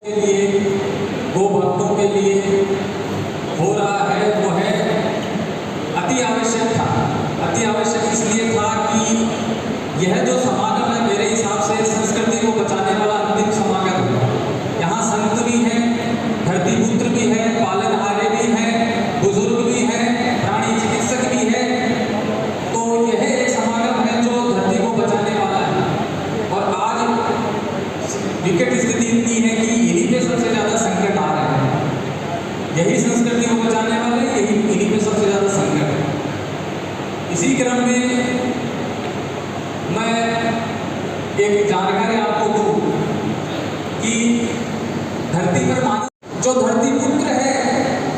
के लिए, गो भक्तों के लिए हो रहा है वो है अति आवश्यक था। अति आवश्यक इसलिए था कि यह जो समागम है मेरे हिसाब से संस्कृति को बचाने वाला अंतिम समागम है। यहाँ संत भी हैं, धरती पुत्र भी है, पालनहारे भी हैं, बुजुर्ग भी हैं, प्राणी चिकित्सक भी है। तो यह एक समागम है जो धरती को बचाने वाला है। और आज विकट स्थिति इतनी है कि इन्हीं पे सबसे ज्यादा संकट आ रहे हैं। यही संस्कृति को बचाने वाले, यही इन्हीं पे सबसे ज्यादा संकट है। इसी क्रम में मैं एक जानकारी आपको दूं कि धरती पर मानव जो धरती पुत्र है,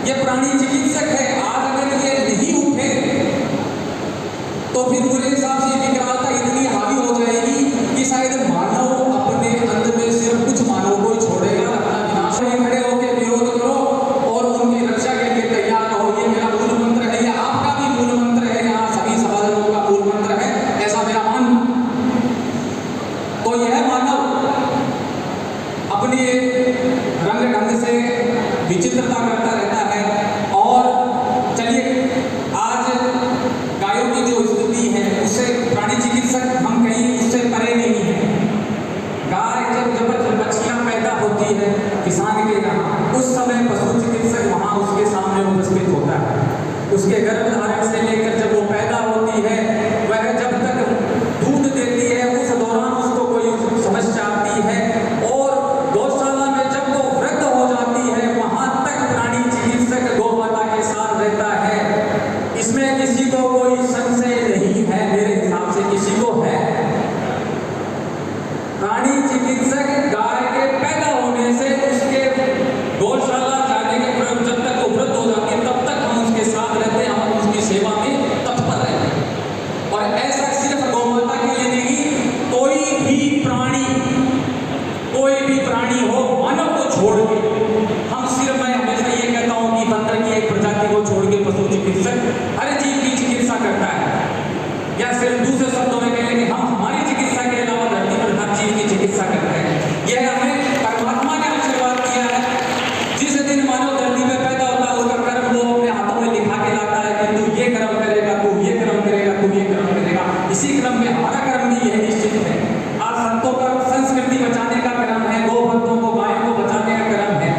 ये प्राणी चिकित्सक है। आज अगर ये नहीं उठे तो फिर मेरे हिसाब से विकरालता इतनी हावी हो जाएगी कि शायद मानव अपने अंत में सिर्फ कुछ मानव को ही छोड़ेगा, अपना विनाश में खड़े होकर विरोध करो और उनकी रक्षा के लिए तैयार रहो। ये मेरा मूल मंत्र है, ये आपका भी मूल मंत्र है, यहाँ सभी सभासदों का मूल मंत्र है, ऐसा मेरा मान। तो यह मानव अपने रंग ढंग से विचित्रता करता रहता है। और चलिए, आज गायों की जो स्थिति है उससे प्राणी चिकित्सक हम कहीं उससे परे नहीं है। गाय जब बच्चियां पैदा होती है किसान के यहाँ, उस समय पशु चिकित्सक वहाँ उसके सामने उपस्थित होता है। उसके गर्भधारण से लेकर जब वो पैदा होती है, वह जब तक दूध देती है उस दौरान उसको कोई समस्या आती है, और गौशाला में जब वो वृद्ध हो जाती है वहां तक प्राणी चिकित्सक गौ माता के साथ रहता है। इसमें किसी को कोई संशय नहीं है, मेरे हिसाब से किसी को है। प्राणी चिकित्सक गाय के पैदा होने से उसके गौशाला जाने के पूर्व जब तक वो वृद्ध हो जाती है तब तक हम उसके साथ रहते हैं, हम उसकी सेवा में तत्पर रहते हैं। और ऐसा सिर्फ गौ माता के लिए नहीं, कोई भी प्राणी हो मानव को छोड़ के, हम सिर्फ, मैं हमेशा ये कहता हूं कि बंदर की एक प्रजाति को छोड़ के पशु चिकित्सक हर जीव की चिकित्सा करता है। या सिर्फ दूसरे शब्दों में कह लेंगे हम हमारी चिकित्सा के अलावा धरती पर हर जीव की चिकित्सा करते हैं। यह हमें परमात्मा ने आशीर्वाद दिया है। जिस दिन मानव धरती पर पैदा होता है उसका कर्म वो अपने हाथों में लिखा के लाता है कि तू ये कर्म करेगा, तू ये कर्म करेगा, तू ये कर्म करेगा। इसी क्रम में हमारा कर्म भी यह निश्चित है। आज संतों का संस्कृति बचाने का क्रम है, गौ भक्तों को, गायों को बचाने का क्रम है।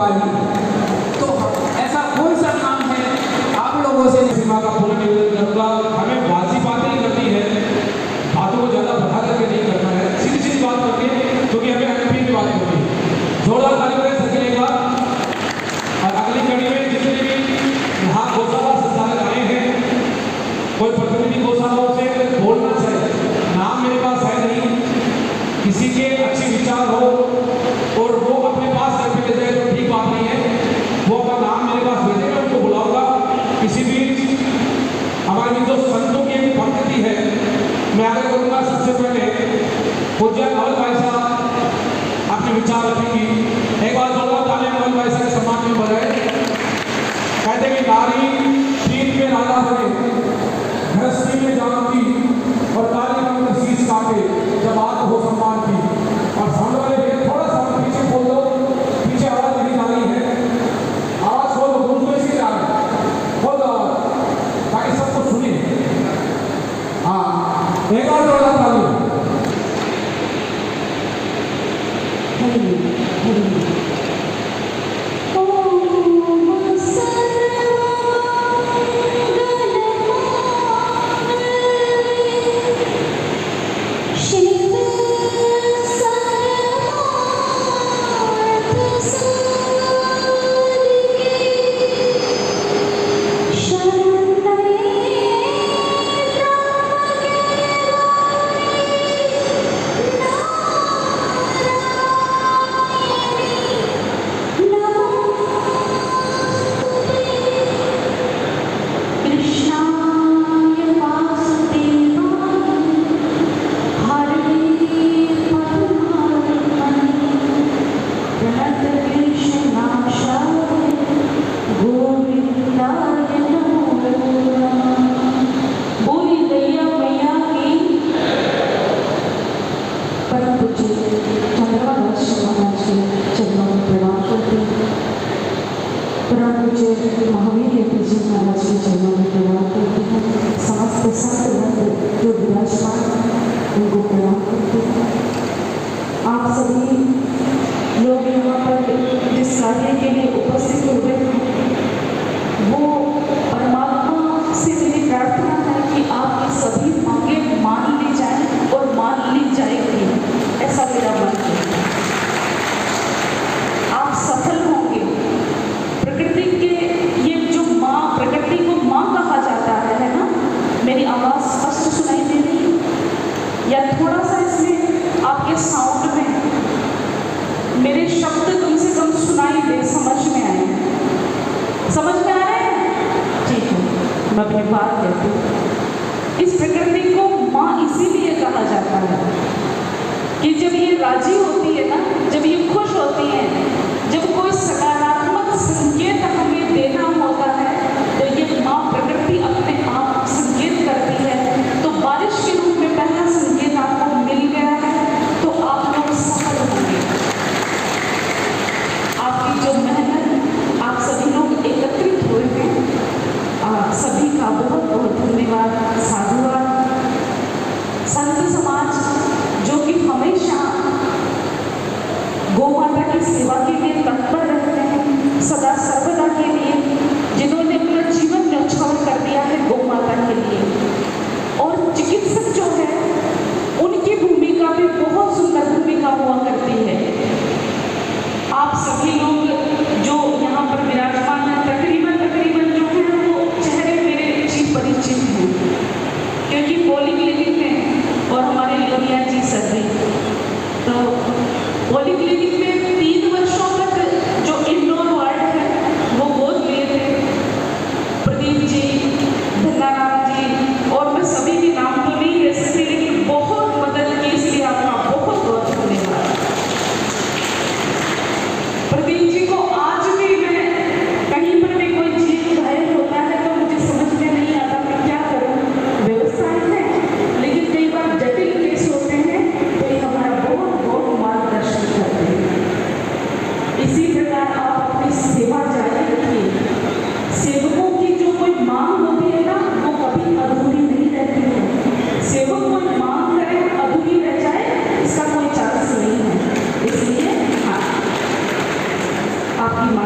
गवाही। तो ऐसा कौन सा काम है आप लोगों से सीमा का पूरा निवेदन करूंगा, हमें बाजी बातें ही करनी है, बातों को ज़्यादा बढ़ा करके नहीं करना है, सीधी सीधी बात करनी है, क्योंकि हमें अनपी की बात करनी है। जोरदार ताली बजाएं सबके लिए। और अगली कड़ी में जितने भी यहाँ गौशाला संचालक आए हैं, कोई प्रतिनिधि गौशालाओं से बोलना चाहिए। नाम मेरे पास है नहीं, किसी के अच्छे विचार हो और वो अपने पास रख के जाए तो ठीक बात नहीं है, वो अपना नाम मेरे पास भेजेगा, उनको बुलाऊंगा। किसी भी हमारे जो संतों की एक पंक्ति है, मैं आगे करूँगा। सबसे पहले पूज्य नवल भाई साहब आपके विचार रखेंगी। एक बार जोरदार ताली नवल भाई साहब के सम्मान में बजाए। कहते कि नारी पीठ में राजा बने, गृहस्थी में जानती और काली रंग शीश काटे, जब बात हो सम्मान की। और सामने वाले भैया थोड़ा सा पीछे खोल दो, पीछे आवाज नहीं आ रही है, आवाज खोल दो, दूसरे से आ रहा है, खोल दो ताकि सबको सुने। हाँ, एक और जोरदार ताली। संत समाज जो कि हमेशा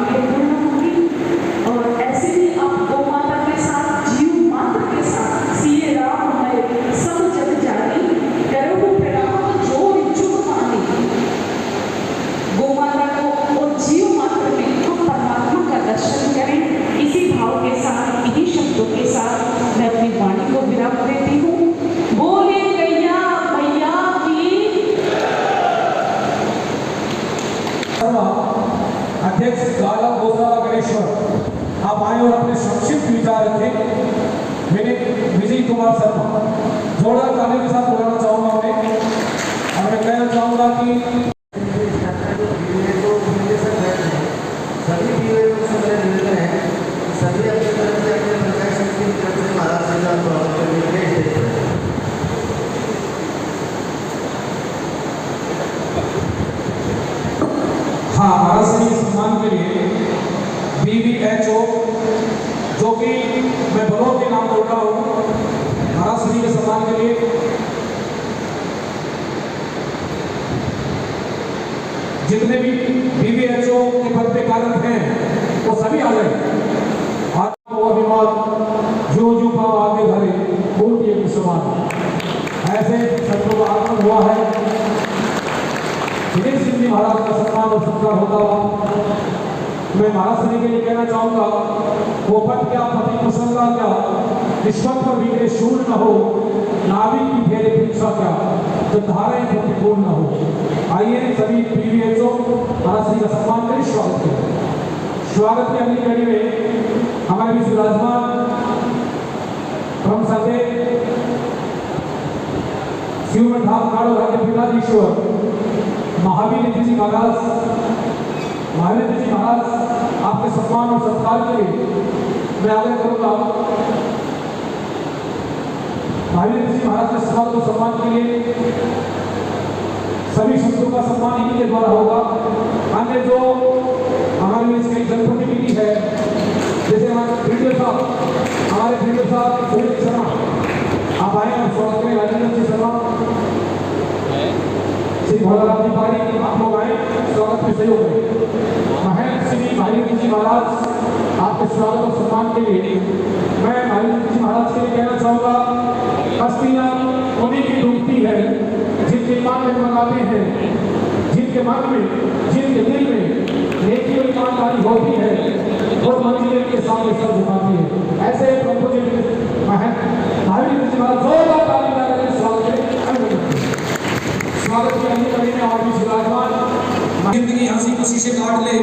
भाग्यपूर्ण होंगी और ऐसे ही आप गौ माता के साथ, जीव मात्र के साथ सिए राम है सब जग जानी, करो प्रणाम जोड़ जुग मानी। गौ माता को और जीव मात्र में हम परमात्मा का दर्शन करें। इसी भाव के साथ, इन्हीं शब्दों के साथ मैं अपनी वाणी को विराम देती हूँ। बोले गैया मैया की अध्यक्ष गाला गौशाला गणेश्वर आप आए और अपने संक्षिप्त विचार रखें। मैंने विजय कुमार शर्मा जोरदार ताली के साथ बुलाना चाहूंगा उन्हें और मैं कहना चाहूंगा कि सभी पीओ से मेरे निवेदन है, सभी अपनी तरफ से अपने पंचायत समिति की तरफ से महाराज जी का स्वागत करने के लिए स्टेज पर हैं। हाँ, महाराज श्री के सम्मान के लिए BVHO जो कि मैं बलौर के नाम बोल रहा हूँ, महाराज श्री के सम्मान के लिए जितने भी BVHO के पद पे कार्यरत हैं वो सभी आ गए। आपको अभिमान जो जो पाव आगे भरे कोटि एक समान, ऐसे संतों का आगमन हुआ है। दिनेश सिंह जी महाराज का सम्मान और सत्कार होता हुआ मैं महाराज श्री के लिए कहना चाहूंगा, वो पद क्या पति कुशलता क्या, रिश्वत पर बिगड़े शूल न हो, नाविक की फेरे परीक्षा क्या, जो धाराएं प्रतिकूल न हो। आइए सभी BVHO महाराज श्री का सम्मान करें, स्वागत करें। स्वागत की अगली कड़ी में हमारे बीच विराजमान परम संते शिव धाम काड़ो राज्य पीठाधीश्वर महावीर जी महाराज आपके सम्मान और सत्कार के लिए मैं आग्रह करूंगा। महावीर जी महाराज के स्वागत और सम्मान के लिए सभी शब्दों का सम्मान इन्हीं के द्वारा होगा। अन्य जो हमारे बीच कई जनप्रतिनिधि है, जैसे हमारे फील्डर साहब सुनील शर्मा आप आए और स्वागत करें। राजेंद्र जी शर्मा, श्री भोलाराम जी पारी आप लोग आए, स्वागत में सहयोग करें। महेंद्र श्री महावीर जी महाराज आपके स्वागत और सम्मान के लिए मैं महावीर जी महाराज के लिए कहना चाहूँगा, हस्तियाँ उन्हीं की डूबती है जिनके ईमान में मनाते हैं, जिनके मन में, जिनके दिल में नेकी और ईमानदारी होती है, वो मंजिल के सामने सर झुकाती है। ऐसे प्रभु जी महावीर जी महाराज जोरदार ताली लगाकर स्वागत करें। स्वागत की अगली कड़ी में और भी विराजमान जिंदगी हंसी खुशी से काट ले,